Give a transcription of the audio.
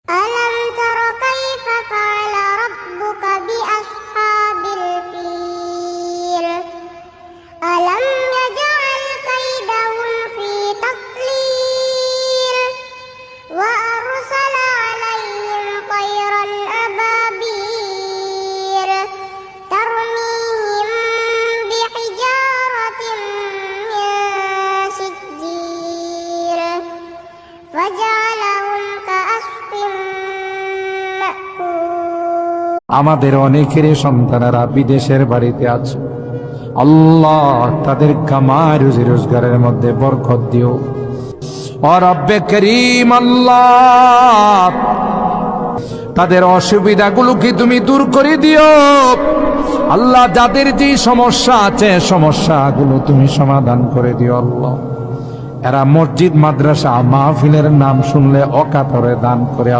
ألم تر كيف فعل ربك بأصحاب الفيل ألم يجعل كيدهم في تضليل وأرسل عليهم طيرا أبابيل ترميهم بحجارة من سجيل فجعلهم كعصف مأكول আমাদের অনেকেরই সন্তানেরা বিদেশের বাড়িতে আছে। আল্লাহ তাদের কামাই রুজি রোজগারের মধ্যে বরকত দিও। ও রব্বে করিম, আল্লাহ তাদের অসুবিধাগুলোকে তুমি দূর করে দিও। আল্লাহ যাদের যে সমস্যা আছে সমস্যাগুলো তুমি সমাধান করে দিও। আল্লাহ এরা মসজিদ মাদ্রাসা মাহফিলের নাম শুনলে অকাতরে দান করে।